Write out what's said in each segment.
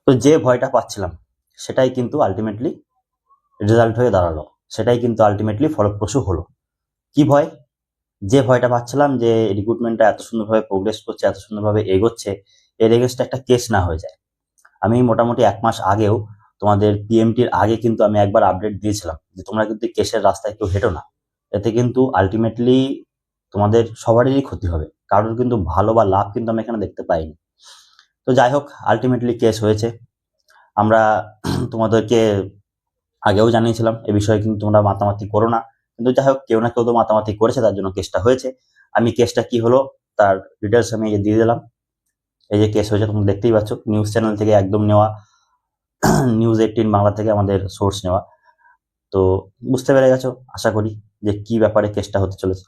তো যে ভয়টা পাচ্ছিলাম সেটাই কিন্তু আলটিমেটলি রেজাল্ট হয়ে দাঁড়ালো, সেটাই কিন্তু আলটিমেটলি ফলপ্রসূ হলো। কি ভয়? যে ভয়টা পাচ্ছিলাম যে রিক্রুটমেন্টটা এত সুন্দরভাবে প্রোগ্রেস করছে, এত সুন্দরভাবে এগোচ্ছে, এর এগেনস্টে একটা কেস না হয়ে যায়। আমি মোটামুটি 1 মাস আগেও তোমাদের পিএমটির আগে কিন্তু আমি একবার আপডেট দিয়েছিলাম যে তোমরা কিন্তু কেসের রাস্তায় কেউ হেঁটো না। এতে কিন্তু আলটিমেটলি তোমাদের সবারই ক্ষতি হবে, কারোর কিন্তু ভালো বা লাভ কিন্তু আমি এখানে দেখতে পাইনি। তো যাই হোক, আলটিমেটলি কেস হয়েছে। আমরা তোমাদেরকে আগেও জানিয়েছিলাম এ বিষয়ে কিন্তু তোমরা মাতামাতি করো না, কিন্তু যাই হোক কেউ না কেউ তো মাতামাতি করেছে, তার জন্য কেসটা হয়েছে। আমি কেসটা কি হলো তার ডিটেলস আমি দিয়ে দিলাম। এই যে কেস হয়েছে তোমরা দেখতেই পাচ্ছ, নিউজ চ্যানেল থেকে একদম নেওয়া, নিউজ 18 বাংলা থেকে আমাদের সোর্স নেওয়া। তো বুঝতে পেরে গেছো আশা করি যে কি ব্যাপারে কেসটা হতে চলেছে।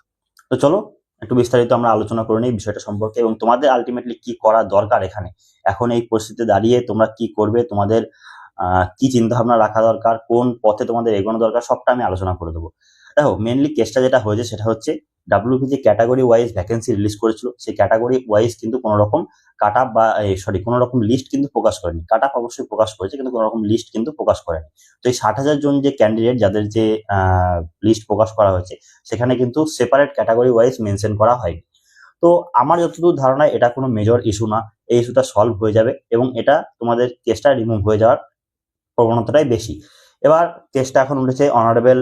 তো চলো একটু বিস্তারিত আমরা আলোচনা করে নিই বিষয়টা সম্পর্কে, এবং তোমাদের আলটিমেটলি কি করা দরকার এখানে, এখন এই পরিস্থিতিতে দাঁড়িয়ে তোমরা কি করবে, তোমাদের কি চিন্তা ভাবনা রাখা দরকার, কোন পথে তোমাদের এগোনো দরকার, সবটা আমি আলোচনা করে দেবো। দেখো মেনলি কেসটা যেটা হয়েছে সেটা হচ্ছে ডাব্লিউপি যে ক্যাটাগরি ওয়াইজ ভ্যাকেন্সি রিলিজ করেছিল, সেই ক্যাটাগরি ওয়াইজ কিন্তু কোনো রকম কাট আপ বা কোনো রকম লিস্ট কিন্তু প্রকাশ করেনি। কাট আপ অবশ্যই প্রকাশ করেছে, কিন্তু কোনো রকম লিস্ট কিন্তু প্রকাশ করেনি। তো এই 60,000 জন যে ক্যান্ডিডেট যাদের যে লিস্ট প্রকাশ করা হয়েছে, সেখানে কিন্তু সেপারেট ক্যাটাগরি ওয়াইজ মেনশন করা হয়নি। তো আমার যতদূর ধারণা এটা কোনো মেজর ইস্যু না, এই ইস্যুটা সলভ হয়ে যাবে এবং এটা তোমাদের কেসটা রিমুভ হয়ে যাওয়ার প্রবণতাটাই বেশি। এবার কেসটা এখন উঠেছে অনারেবল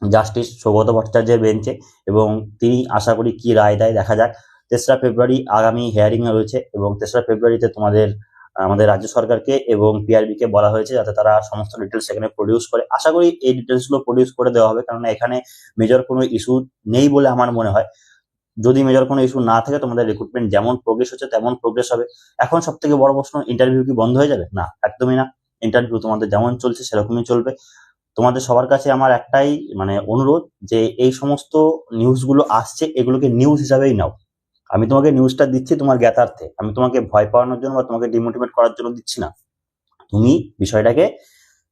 জাস্টিস সৌগত ভট্টাচার্যের বেঞ্চে, এবং তিনি আশা করি কি রায় দেয় দেখা যাক। 3রা ফেব্রুয়ারি আগামী হিয়ারিং রয়েছে, এবং 3রা ফেব্রুয়ারিতে তোমাদের আমাদের রাজ্য সরকারকে এবং পিআরবি কে বলা হয়েছে যাতে তারা সমস্ত ডিটেলস এখানে প্রডিউস করে। আশা করি এই ডিটেলসগুলো প্রডিউস করে দেওয়া হবে, কারণ এখানে মেজর কোনো ইস্যু নেই বলে আমার মনে হয়। যদি মেজর কোনো ইস্যু না থাকে তোমাদের রিক্রুটমেন্ট যেমন প্রোগ্রেস হচ্ছে তেমন প্রোগ্রেস হবে। এখন সব থেকে বড় প্রশ্ন, ইন্টারভিউ কি বন্ধ হয়ে যাবে? না, একদমই না। ইন্টারভিউ তোমাদের যেমন চলছে সেরকমই চলবে। তোমাদের সবার কাছে আমার একটাই অনুরোধ যে এই সমস্ত নিউজগুলো আসছে এগুলোকে নিউজ হিসাবেই নাও। আমি তোমাকে নিউজটা দিচ্ছি তোমার জ্ঞাতার্থে, আমি তোমাকে ভয় পাওয়ানোর জন্য বা তোমাকে ডিমোটিভেট করার জন্য দিচ্ছি না। তুমি বিষয়টাকে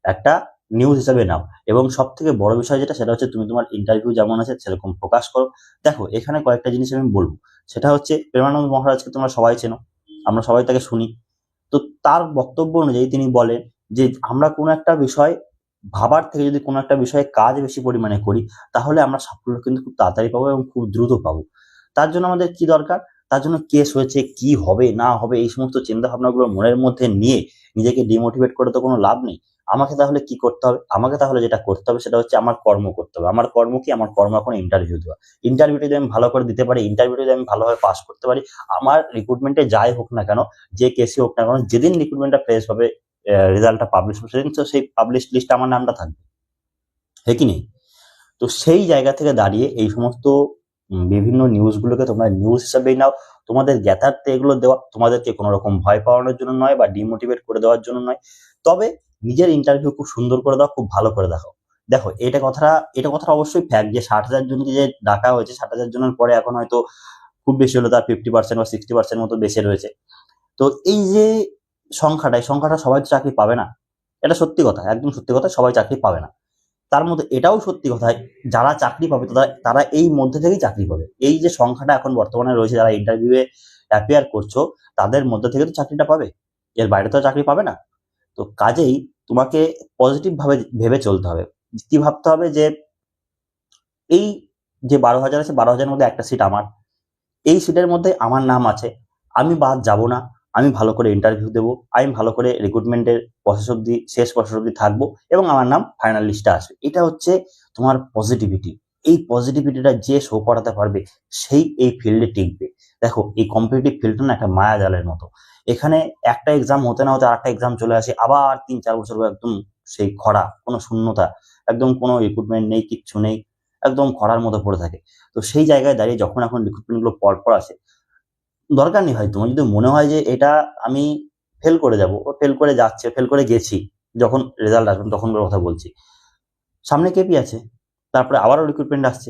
একটা নিউজ হিসাবে নাও, এবং সব থেকে বড় বিষয় যেটা সেটা হচ্ছে তুমি তোমার ইন্টারভিউ যেমন আছে সেরকম প্রকাশ করো। দেখো এখানে কয়েকটা জিনিস আমি বলবো, সেটা হচ্ছে প্রেমানন্দ মহারাজকে তোমরা সবাই চেনো, আমরা সবাই তাকে শুনি। তো তার বক্তব্য অনুযায়ী তিনি বলেন যে আমরা কোনো একটা বিষয় ভাবার থেকে যদি কোনো একটা বিষয়ে কাজ বেশি পরিমাণে করি, তাহলে আমরা সাফল্য কিন্তু খুব তাড়াতাড়ি পাবো এবং খুব দ্রুত পাবো। তার জন্য আমাদের কি দরকার? তার জন্য কেস হয়েছে, কি হবে না হবে এই সমস্ত চিন্তা ভাবনাগুলো মনের মধ্যে নিয়ে নিজেকে ডিমোটিভেট করে তো কোনো লাভ নেই। আমাকে তাহলে কি করতে হবে? আমাকে তাহলে যেটা করতে হবে সেটা হচ্ছে আমার কর্ম করতে হবে। আমার কর্ম কি? আমার কর্ম এখন ইন্টারভিউ দেওয়া। ইন্টারভিউটা যদি আমি ভালো করে দিতে পারি, ইন্টারভিউটা যদি আমি ভালোভাবে পাস করতে পারি, আমার রিক্রুটমেন্টে যাই হোক না কেন, যে কেসই হোক না কেন, যেদিন রিক্রুটমেন্টটা ফ্রেশ হবে, রেজাল্টটা পাবলিশ হবে, সেদিন তো সেই পাবলিশ লিস্টে আমার নামটা থাকবে, হ্যাঁ কি নেই? তো সেই জায়গা থেকে দাঁড়িয়ে এই সমস্ত বিভিন্ন নিউজগুলোকে তোমরা নিউজ হিসাবেই নাও। তোমাদের জ্ঞাতার্থে এগুলো দেওয়া, তোমাদেরকে কোনো রকম ভয় পাওয়ানোর জন্য নয় বা ডিমোটিভেট করে দেওয়ার জন্য নয়। তবে নিজের ইন্টারভিউ খুব সুন্দর করে দাও, খুব ভালো করে দেখাও। দেখো এটা কথাটা অবশ্যই ফ্যাক্ট যে 60,000 জনকে যে ডাকা হয়েছে, 60,000 জনের পরে এখন হয়তো খুব বেশি হলে তার 50% বা 60% মতো বেঁচে রয়েছে। তো এই যে এই সংখ্যাটা সবাই তো চাকরি পাবে না। এটা সত্যি কথা, একদম সত্যি কথা, সবাই চাকরি পাবে না। তার মধ্যে এটাও সত্যি কথা, যারা চাকরি পাবে তারা এই মধ্যে থেকেই চাকরি পাবে। এই যে সংখ্যাটা এখন বর্তমানে রয়েছে যারা ইন্টারভিউয়ে অ্যাপিয়ার করছো, তাদের মধ্যে থেকে তো চাকরিটা পাবে, এর বাইরে তো চাকরি পাবে না। তো কাজেই তোমাকে পজিটিভ ভাবে ভেবে চলতে হবে। কি ভাবতে হবে যে এই যে 12,000 আছে, 12,000-এর মধ্যে একটা সিট আমার, এই সিটের মধ্যে আমার নাম আছে, আমি বাদ যাব না। আমি ভালো করে ইন্টারভিউ দেবো, আমি ভালো করে রিক্রুটমেন্টের প্রসেস অব্দি, শেষ প্রসেস অব্দি থাকবো, এবং আমার নাম ফাইনাল লিস্টে আসবে। এটা হচ্ছে তোমার পজিটিভিটি। এই পজিটিভিটিটা যে শো করাতে পারবে সেই এই ফিল্ডে টিকবে। দেখো এই কম্পিটিটিভ ফিল্ডটা না একটা মায়াজালের মতো। এখানে একটা এক্সাম হতে না হতে আরেকটা এক্সাম চলে আসে, আবার 3-4 বছর একদম সেই খরা, কোনো শূন্যতা, একদম কোনো রিক্রুটমেন্ট নেই, কিচ্ছু নেই, একদম খরার মতো পড়ে থাকে। তো সেই জায়গায় দাঁড়িয়ে যখন এখন রিক্রুটমেন্ট গুলো পরপর আসে, দরকার নেই ভাই, তোমার যদি মনে হয় যে এটা আমি ফেল করে যাব, ও ফেল করে যাচ্ছে, ফেল করে গেছি, যখন রেজাল্ট আসবে তখনকার কথা বলছি, সামনে কেপি আছে, তারপরে আবারও রিক্রুটমেন্ট আসছে।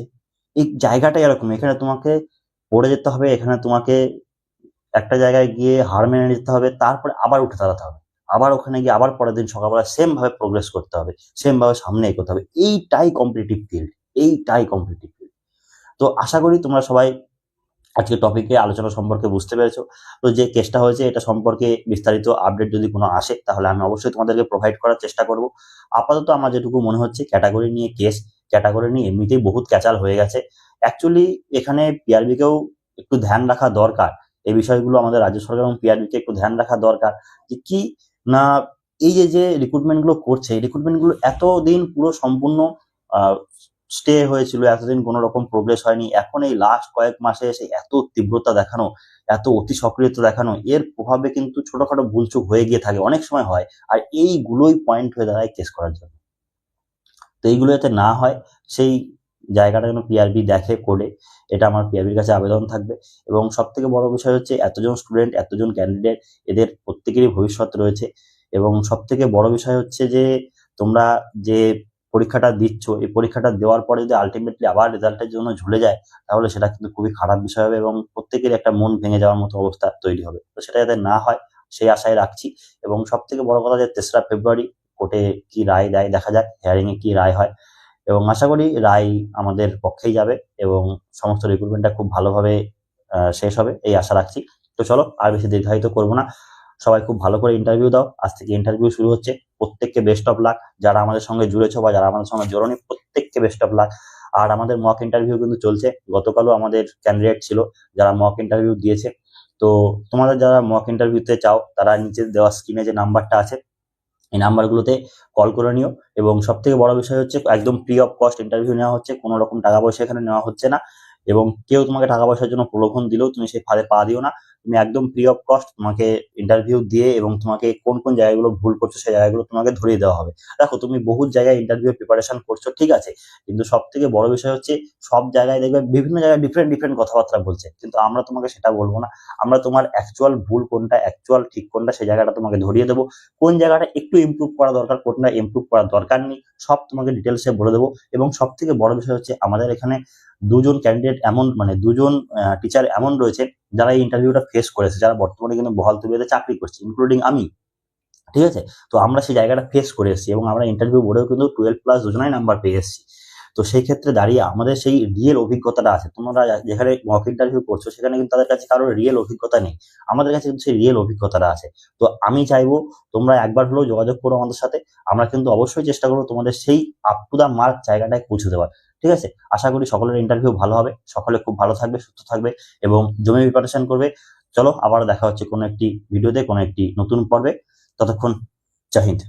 এই জায়গাটা এরকম, এখানে তোমাকে পড়ে যেতে হবে, এখানে তোমাকে একটা জায়গায় গিয়ে হার মেনে নিতে হবে, তারপরে আবার উঠে দাঁড়াতে হবে, আবার ওখানে গিয়ে আবার পরের দিন সকালবেলা সেম ভাবে প্রোগ্রেস করতে হবে, সেম ভাবে সামনে এগোতে হবে। এইটাই কম্পিটিটিভ ফিল্ড, এইটাই কম্পিটিটিভ ফিল্ড। তো আশা করি তোমরা সবাই আজকে টপিকে আলোচনা সম্পর্কে বুঝতে পেরেছো। তো যে কেসটা হয়েছে এটা সম্পর্কে বিস্তারিত আপডেট যদি কোনো আসে তাহলে আমি অবশ্যই তোমাদেরকে প্রোভাইড করার চেষ্টা করব। আপাতত আমার যেটুকু মনে হচ্ছে ক্যাটাগরি নিয়ে কেস, ক্যাটাগরি নিয়ে এমনিতেই বহুত ক্যাচাল হয়ে গেছে। অ্যাকচুয়ালি এখানে পিআরবিকেও একটু ধ্যান রাখা দরকার। এই বিষয়গুলো আমাদের রাজ্য সরকার এবং পিআরবিকে একটু ধ্যান রাখা দরকার যে কি না, এই যে রিক্রুটমেন্টগুলো করছে, এই রিক্রুটমেন্টগুলো এতদিন পুরো সম্পূর্ণ স্টে হয়েছিল, এতদিন কোনো রকম প্রোগ্রেস হয়নি। এখন এই লাস্ট কয়েক মাসে এসে এত তীব্রতা দেখানো, এত অতি সক্রিয়তা দেখানো, এর প্রভাবে কিন্তু ছোটখাটো ভুলচুক হয়ে গিয়ে থাকে, অনেক সময় হয়। আর এইগুলোই পয়েন্ট হয়ে দাঁড়ায় কেস করার জন্য। তো এইগুলো যাতে না হয় সেই জায়গাটা যেন পিআরবি দেখে করে, এটা আমার পিআরবির কাছে আবেদন থাকবে। এবং সব থেকে বড় বিষয় হচ্ছে এতজন স্টুডেন্ট, এতজন ক্যান্ডিডেট, এদের প্রত্যেকেরই ভবিষ্যৎ রয়েছে। এবং সব থেকে বড় বিষয় হচ্ছে যে তোমরা যে পরীক্ষাটা দিচ্ছ, এই পরীক্ষাটা দেওয়ার পরে যদি আলটিমেটলি আবার রেজাল্টের জন্য ঝুলে যায় তাহলে সেটা কিন্তু খুবই খারাপ বিষয় হবে এবং প্রত্যেকেরই একটা মন ভেঙে যাওয়ার মতো অবস্থা তৈরি হবে। তো সেটা যাতে না হয় সেই আশায় রাখছি। এবং সব থেকে বড় কথা যে 3রা ফেব্রুয়ারি কোর্টে কি রায় দেয় দেখা যাক, হিয়ারিং এ কি রায় হয়। এবং আশা করি রায় আমাদের পক্ষেই যাবে এবং সমস্ত রিক্রুটমেন্টটা খুব ভালোভাবে শেষ হবে এই আশা রাখছি। তো চলো আর বেশি দীর্ঘায়িত করবো না, সবাই খুব ভালো করে ইন্টারভিউ দাও। আজ থেকে ইন্টারভিউ শুরু হচ্ছে, প্রত্যেককে বেস্ট অফ লাক। যারা আমাদের সঙ্গে জুড়েছো বা যারা আমাদের সঙ্গে জোড়নি প্রত্যেককে বেস্ট অফ লাক। আর আমাদের মক ইন্টারভিউ কিন্তু চলছে, গতকালও আমাদের ক্যান্ডিডেট ছিল যারা মক ইন্টারভিউ দিয়েছে। তো তোমাদের যারা মক ইন্টারভিউতে চাও তারা নিচে দেওয়া স্ক্রিনে যে নাম্বারটা আছে এই নাম্বারগুলোতে কল করে নিও। এবং সব থেকে বড় বিষয় হচ্ছে একদম ফ্রি অফ কস্ট ইন্টারভিউ নেওয়া হচ্ছে, কোনো রকম টাকা পয়সা এখানে নেওয়া হচ্ছে না। এবং কেউ তোমাকে টাকা পয়সার জন্য প্রলোভন দিলেও তুমি সেই ফাঁদে পা দিও না। তুমি একদম ফ্রি অফ কস্ট তোমাকে ইন্টারভিউ দিয়ে এবং তোমাকে কোন কোন জায়গাগুলো ভুল করছো সেই জায়গাগুলো তোমাকে ধরিয়ে দেওয়া হবে। দেখো তুমি বহুত জায়গায় ইন্টারভিউ প্রিপারেশন করছো ঠিক আছে, কিন্তু সব থেকে বড় বিষয় হচ্ছে সব জায়গায় দেখবে বিভিন্ন জায়গায় ডিফারেন্ট ডিফারেন্ট কথাবার্তা বলছে, কিন্তু আমরা তোমাকে সেটা বলবো না। আমরা তোমার অ্যাকচুয়াল ভুল কোনটা, অ্যাকচুয়াল ঠিক কোনটা সেই জায়গাটা তোমাকে ধরিয়ে দেবো। কোন জায়গাটা একটু ইমপ্রুভ করা দরকার, কোনটা ইমপ্রুভ করার দরকার নেই, সব তোমাকে ডিটেলসে বলে দেবো। এবং সব থেকে বড় বিষয় হচ্ছে আমাদের এখানে দুজন ক্যান্ডিডেট এমন মানে দুজন টিচার এমন রয়েছে যারা এই ইন্টারভিউটা ফেস করেছে, যারা বর্তমানে কিন্তু বহাল তবিয়তে চাকরি করছে, ইনক্লুডিং আমি। ঠিক আছে, তো আমরা সেই জায়গাটা ফেস করে এসেছি এবং আমরা ইন্টারভিউ বোর্ডেও কিন্তু 12+ দুজনাই নাম্বার পেয়ে এসেছি। তো সেই ক্ষেত্রে দাঁড়িয়ে আমাদের সেই রিয়েল অভিজ্ঞতাটা আছে। তোমরা যেখানে মক ইন্টারভিউ করছো সেখানে কিন্তু তাদের কাছে কারোর রিয়েল অভিজ্ঞতা নেই, আমাদের কাছে কিন্তু সেই রিয়েল অভিজ্ঞতাটা আছে। তো আমি চাইবো তোমরা একবার হলেও যোগাযোগ করো আমাদের সাথে, আমরা কিন্তু অবশ্যই চেষ্টা করবো তোমাদের সেই আপ টু দা মার্ক জায়গাটায় পৌঁছে দেওয়ার। ঠিক আছে, আশা করি সকলের ইন্টারভিউ ভালো হবে, সকলে খুব ভালো থাকবে, সুস্থ থাকবে এবং জমি প্রিপারেশন করবে। চলো আবার দেখা হচ্ছে কোনো একটি ভিডিওতে, কোনো একটি নতুন পর্বে। ততক্ষণ জয় হিন্দ।